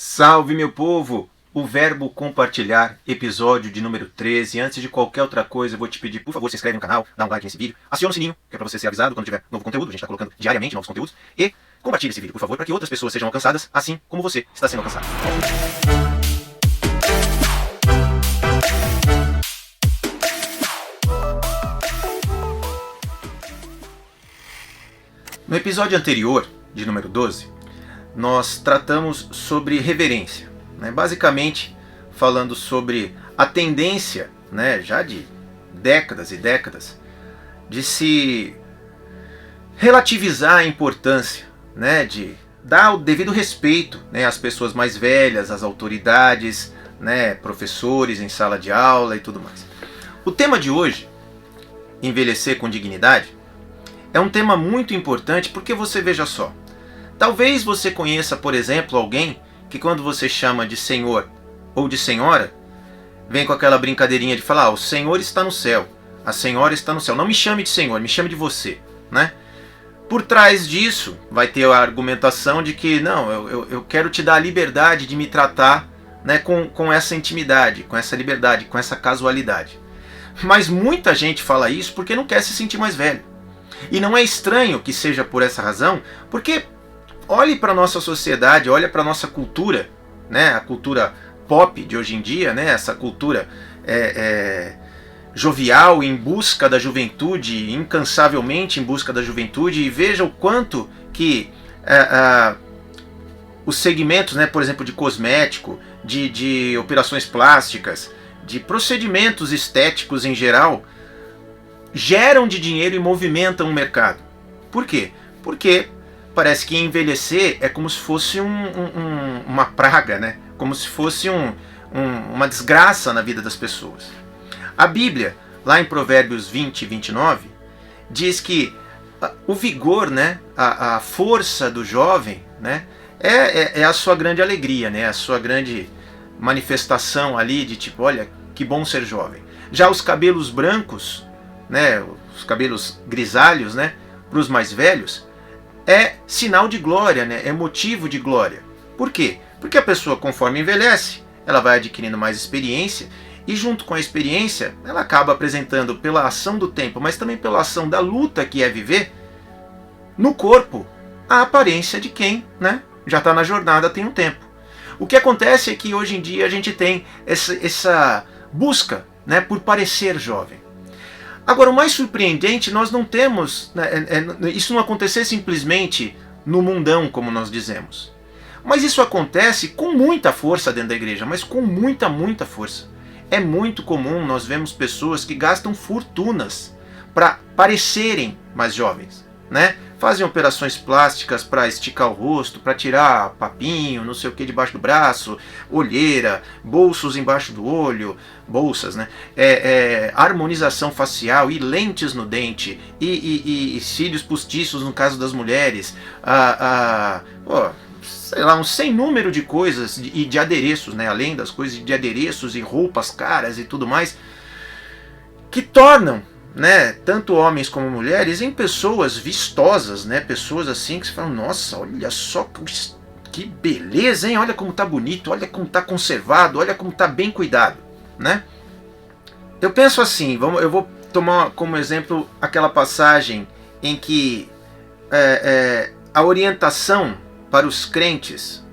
Salve, meu povo! O verbo compartilhar, episódio de número 13. Antes de qualquer outra coisa, eu vou te pedir, por favor, se inscreve no canal, dá um like nesse vídeo, aciona o sininho, que é pra você ser avisado quando tiver novo conteúdo, a gente está colocando diariamente novos conteúdos, e compartilhe esse vídeo, por favor, para que outras pessoas sejam alcançadas, assim como você está sendo alcançado. No episódio anterior, de número 12, nós tratamos sobre reverência, né? Basicamente falando sobre a tendência, né, já de décadas e décadas, de se relativizar a importância, né, de dar o devido respeito, né, às pessoas mais velhas, às autoridades, né, professores em sala de aula e tudo mais. O tema de hoje, envelhecer com dignidade, é um tema muito importante porque você veja só, talvez você conheça, por exemplo, alguém que quando você chama de senhor ou de senhora, vem com aquela brincadeirinha de falar, o senhor está no céu, a senhora está no céu. Não me chame de senhor, me chame de você, né? Por trás disso vai ter a argumentação de que não, eu quero te dar a liberdade de me tratar, né, com essa intimidade, com essa liberdade, com essa casualidade. Mas muita gente fala isso porque não quer se sentir mais velho. E não é estranho que seja por essa razão, porque olhe para a nossa sociedade, olhe para a nossa cultura, né, a cultura pop de hoje em dia, né, essa cultura jovial, em busca da juventude, incansavelmente em busca da juventude, e veja o quanto que os segmentos, né, por exemplo, de cosmético, de operações plásticas, de procedimentos estéticos em geral, geram de dinheiro e movimentam o mercado. Por quê? Porque parece que envelhecer é como se fosse uma praga, né? Como se fosse uma desgraça na vida das pessoas. A Bíblia, lá em Provérbios 20 e 29, diz que o vigor, né, a força do jovem, né, é a sua grande alegria, né, a sua grande manifestação ali de tipo, olha, que bom ser jovem. Já os cabelos brancos, né, os cabelos grisalhos, né, para os mais velhos, é sinal de glória, né, é motivo de glória. Por quê? Porque a pessoa, conforme envelhece, ela vai adquirindo mais experiência e junto com a experiência, ela acaba apresentando pela ação do tempo, mas também pela ação da luta que é viver, no corpo, a aparência de quem, né, já está na jornada tem um tempo. O que acontece é que hoje em dia a gente tem essa busca, né, por parecer jovem. Agora, o mais surpreendente, nós não temos, né, isso não acontecer simplesmente no mundão, como nós dizemos. Mas isso acontece com muita força dentro da igreja, mas com muita força. É muito comum nós vemos pessoas que gastam fortunas para parecerem mais jovens, né? Fazem operações plásticas para esticar o rosto, para tirar papinho, não sei o que debaixo do braço, olheira, bolsos embaixo do olho, bolsas, né? Harmonização facial e lentes no dente, e cílios postiços no caso das mulheres, sei lá, um sem número de coisas e de adereços, né? Além das coisas de adereços e roupas caras e tudo mais, que tornam, né, tanto homens como mulheres em pessoas vistosas, né, pessoas assim que você fala, nossa, olha só que beleza, hein? Olha como tá bonito, olha como tá conservado, olha como tá bem cuidado, né? Eu penso assim, eu vou tomar como exemplo aquela passagem em que a orientação para os crentes,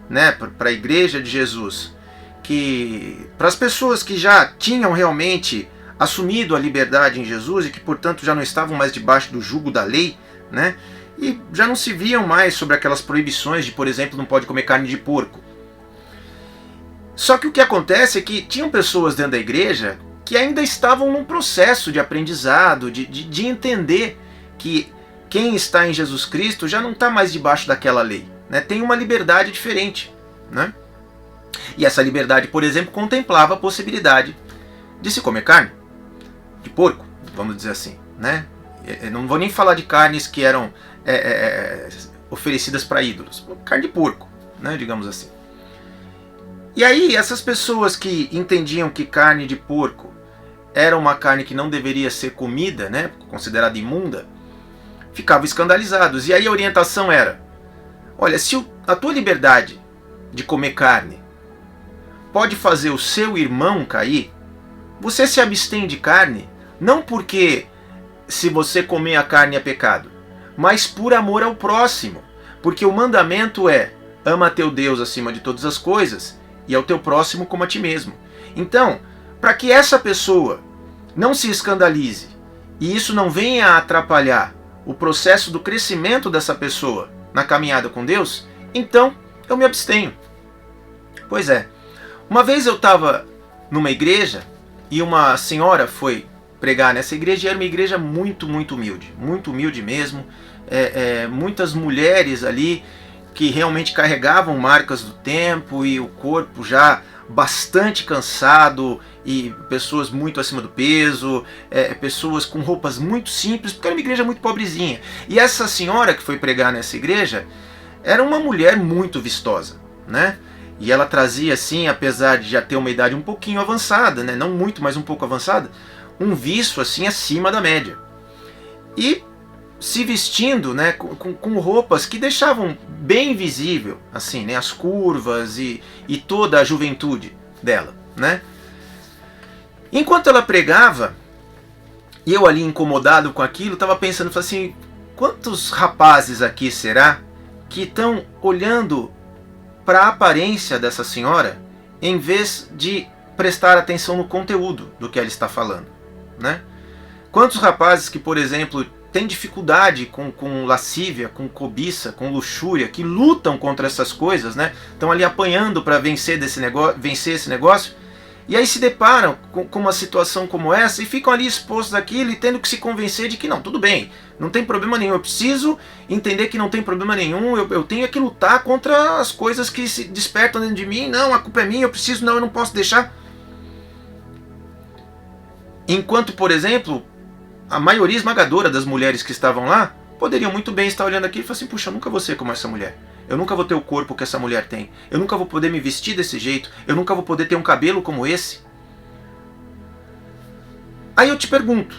né, para a igreja de Jesus, que para as pessoas que já tinham realmente assumido a liberdade em Jesus e que, portanto, já não estavam mais debaixo do jugo da lei, né? E já não se viam mais sobre aquelas proibições de, por exemplo, não pode comer carne de porco. Só que o que acontece é que tinham pessoas dentro da igreja que ainda estavam num processo de aprendizado, de entender que quem está em Jesus Cristo já não está mais debaixo daquela lei, né? Tem uma liberdade diferente, né? E essa liberdade, por exemplo, contemplava a possibilidade de se comer carne de porco, vamos dizer assim, né? Eu não vou nem falar de carnes que eram oferecidas para ídolos, carne de porco, né, digamos assim. E aí essas pessoas que entendiam que carne de porco era uma carne que não deveria ser comida, né, considerada imunda, ficavam escandalizados. E aí a orientação era, olha, se a tua liberdade de comer carne pode fazer o seu irmão cair, você se abstém de carne, não porque se você comer a carne é pecado, mas por amor ao próximo. Porque o mandamento é: ama a teu Deus acima de todas as coisas e ao teu próximo como a ti mesmo. Então, para que essa pessoa não se escandalize e isso não venha a atrapalhar o processo do crescimento dessa pessoa na caminhada com Deus, então eu me abstenho. Pois é, uma vez eu estava numa igreja e uma senhora foi pregar nessa igreja, e era uma igreja muito humilde mesmo, muitas mulheres ali que realmente carregavam marcas do tempo e o corpo já bastante cansado, e pessoas muito acima do peso, pessoas com roupas muito simples, porque era uma igreja muito pobrezinha. E essa senhora que foi pregar nessa igreja era uma mulher muito vistosa, né? E ela trazia assim, apesar de já ter uma idade um pouquinho avançada, né? Não muito, mas um pouco avançada, um viço assim acima da média. E se vestindo, né, com roupas que deixavam bem visível assim, né, as curvas e toda a juventude dela, né? Enquanto ela pregava, e eu ali incomodado com aquilo, estava pensando assim, quantos rapazes aqui será que estão olhando para a aparência dessa senhora em vez de prestar atenção no conteúdo do que ela está falando, né? Quantos rapazes que, por exemplo, têm dificuldade com lascívia, com cobiça, com luxúria, que lutam contra essas coisas, né? Estão ali apanhando para vencer esse negócio, e aí se deparam com uma situação como essa e ficam ali expostos àquilo e tendo que se convencer de que não, tudo bem, não tem problema nenhum, eu preciso entender que não tem problema nenhum, eu tenho que lutar contra as coisas que se despertam dentro de mim, não, a culpa é minha, eu não posso deixar. Enquanto, por exemplo, a maioria esmagadora das mulheres que estavam lá poderiam muito bem estar olhando aqui e falar assim, puxa, eu nunca vou ser como essa mulher. Eu nunca vou ter o corpo que essa mulher tem. Eu nunca vou poder me vestir desse jeito. Eu nunca vou poder ter um cabelo como esse. Aí eu te pergunto,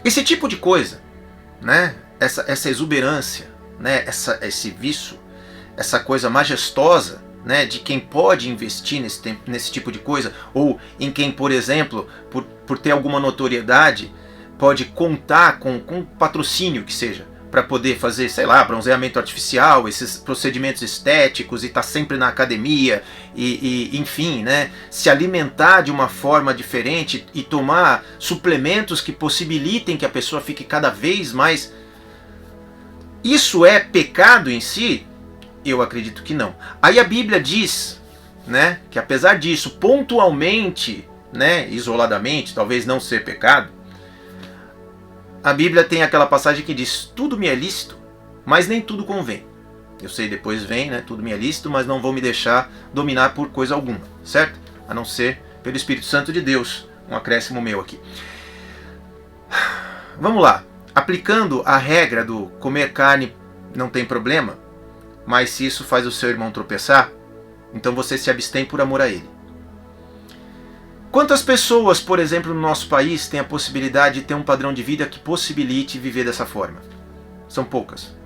esse tipo de coisa, né? Essa exuberância, né? Esse vício, essa coisa majestosa, né? De quem pode investir nesse tipo de coisa, ou em quem, por exemplo, por ter alguma notoriedade, pode contar com patrocínio que seja, para poder fazer, sei lá, bronzeamento artificial, esses procedimentos estéticos, e estar sempre na academia, e enfim, né, se alimentar de uma forma diferente e tomar suplementos que possibilitem que a pessoa fique cada vez mais... Isso é pecado em si? Eu acredito que não. Aí a Bíblia diz, né, que apesar disso, pontualmente, né, isoladamente, talvez não ser pecado, a Bíblia tem aquela passagem que diz, tudo me é lícito, mas nem tudo convém. Eu sei, depois vem, né, tudo me é lícito, mas não vou me deixar dominar por coisa alguma, certo? A não ser pelo Espírito Santo de Deus, um acréscimo meu aqui. Vamos lá, aplicando a regra do comer carne não tem problema, mas se isso faz o seu irmão tropeçar, então você se abstém por amor a ele. Quantas pessoas, por exemplo, no nosso país têm a possibilidade de ter um padrão de vida que possibilite viver dessa forma? São poucas.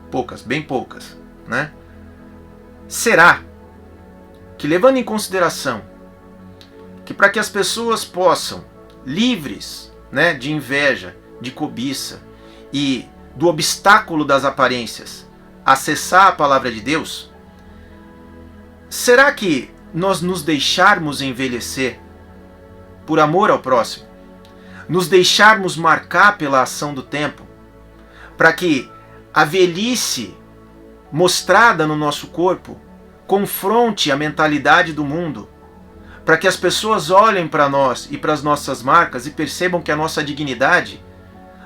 Poucas, bem poucas, né? Será que, levando em consideração que para que as pessoas possam, livres, né, de inveja, de cobiça e do obstáculo das aparências, acessar a palavra de Deus, será que nós nos deixarmos envelhecer por amor ao próximo, nos deixarmos marcar pela ação do tempo, para que a velhice mostrada no nosso corpo confronte a mentalidade do mundo, para que as pessoas olhem para nós e para as nossas marcas e percebam que a nossa dignidade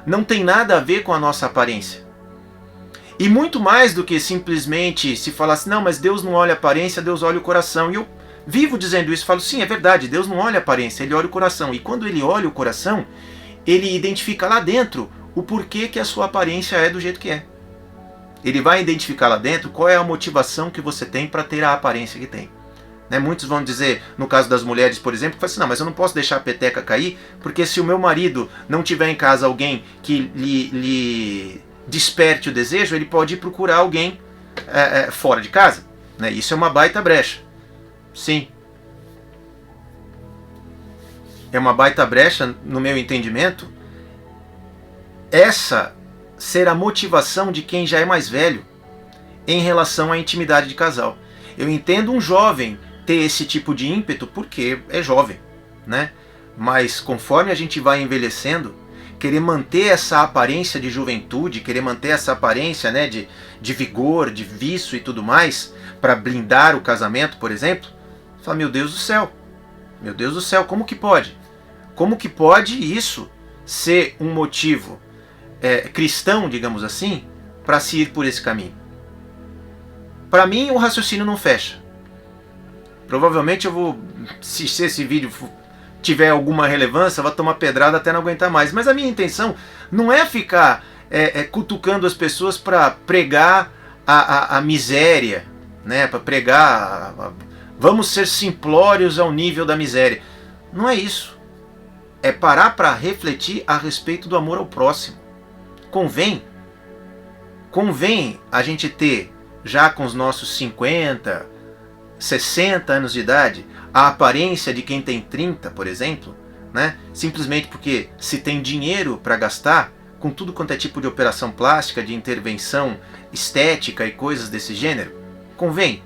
não tem nada a ver com a nossa aparência. E muito mais do que simplesmente se falar assim, não, mas Deus não olha a aparência, Deus olha o coração. E eu vivo dizendo isso, falo, sim, é verdade, Deus não olha a aparência, Ele olha o coração. E quando Ele olha o coração, Ele identifica lá dentro o porquê que a sua aparência é do jeito que é. Ele vai identificar lá dentro qual é a motivação que você tem para ter a aparência que tem. Né? Muitos vão dizer, no caso das mulheres, por exemplo, que falam assim, não, mas eu não posso deixar a peteca cair, porque se o meu marido não tiver em casa alguém que lhe desperte o desejo, ele pode ir procurar alguém fora de casa. né? Isso é uma baita brecha. Sim. É uma baita brecha, no meu entendimento, essa ser a motivação de quem já é mais velho em relação à intimidade de casal. Eu entendo um jovem ter esse tipo de ímpeto porque é jovem, né? Mas conforme a gente vai envelhecendo, querer manter essa aparência de juventude, querer manter essa aparência, né, de vigor, de vício e tudo mais, para blindar o casamento, por exemplo, fala, meu Deus do céu, como que pode? Como que pode isso ser um motivo cristão, digamos assim, para se ir por esse caminho? Para mim, o raciocínio não fecha. Provavelmente eu vou, se esse vídeo tiver alguma relevância, vai tomar pedrada até não aguentar mais. Mas a minha intenção não é ficar cutucando as pessoas para pregar a miséria, né? Para pregar, vamos ser simplórios ao nível da miséria. Não é isso. É parar para refletir a respeito do amor ao próximo. Convém a gente ter, já com os nossos 50, 60 anos de idade, a aparência de quem tem 30, por exemplo, né? Simplesmente porque se tem dinheiro para gastar com tudo quanto é tipo de operação plástica, de intervenção estética e coisas desse gênero. Convém.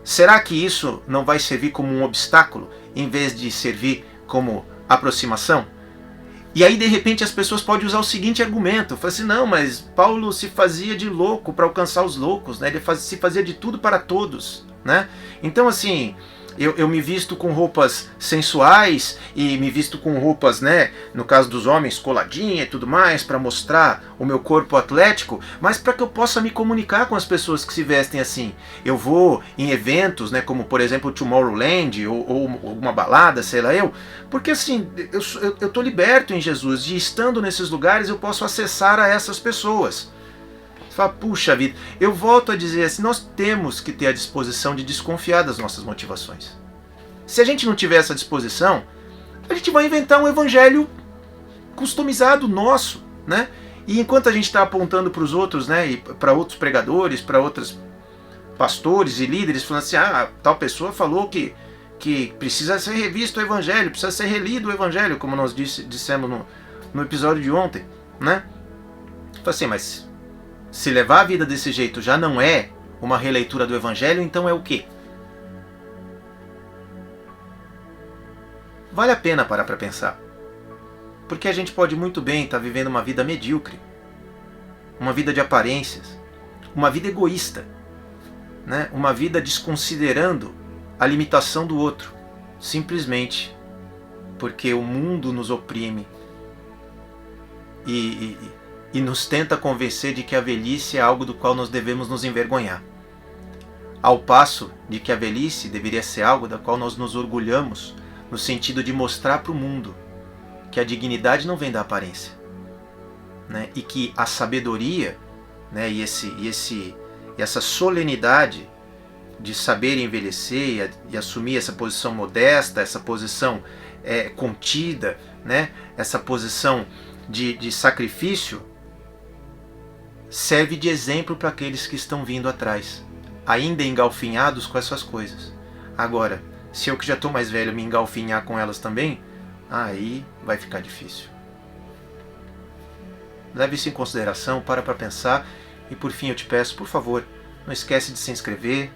Será que isso não vai servir como um obstáculo, em vez de servir como aproximação? E aí de repente as pessoas podem usar o seguinte argumento, falar assim, não, mas Paulo se fazia de louco para alcançar os loucos, né? Ele se fazia de tudo para todos, né? Então assim, eu me visto com roupas sensuais e me visto com roupas, né, no caso dos homens, coladinha e tudo mais, para mostrar o meu corpo atlético, mas para que eu possa me comunicar com as pessoas que se vestem assim. Eu vou em eventos, né, como por exemplo o Tomorrowland ou alguma balada, sei lá eu, porque assim, eu tô liberto em Jesus e estando nesses lugares eu posso acessar a essas pessoas. Você fala, puxa vida, eu volto a dizer assim, nós temos que ter a disposição de desconfiar das nossas motivações. Se a gente não tiver essa disposição, a gente vai inventar um evangelho customizado nosso, né? E enquanto a gente está apontando para os outros, né, e para outros pregadores, para outros pastores e líderes, falando assim, tal pessoa falou que precisa ser revisto o evangelho, precisa ser relido o evangelho, como nós dissemos no episódio de ontem, né? Fala assim, mas se levar a vida desse jeito já não é uma releitura do Evangelho, então é o quê? Vale a pena parar para pensar. Porque a gente pode muito bem estar vivendo uma vida medíocre, uma vida de aparências, uma vida egoísta, né? Uma vida desconsiderando a limitação do outro, simplesmente porque o mundo nos oprime e nos tenta convencer de que a velhice é algo do qual nós devemos nos envergonhar. Ao passo de que a velhice deveria ser algo da qual nós nos orgulhamos, no sentido de mostrar para o mundo que a dignidade não vem da aparência, né? E que a sabedoria, né, e essa solenidade de saber envelhecer e assumir essa posição modesta, essa posição contida, né, essa posição de sacrifício, serve de exemplo para aqueles que estão vindo atrás, ainda engalfinhados com essas coisas. Agora, se eu que já estou mais velho me engalfinhar com elas também, aí vai ficar difícil. Leve isso em consideração, para pensar, e por fim eu te peço, por favor, não esquece de se inscrever,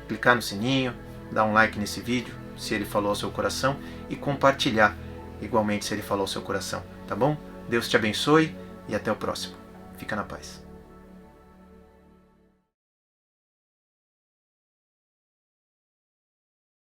clicar no sininho, dar um like nesse vídeo, se ele falou ao seu coração, e compartilhar igualmente se ele falou ao seu coração, tá bom? Deus te abençoe e até o próximo. Fica na paz.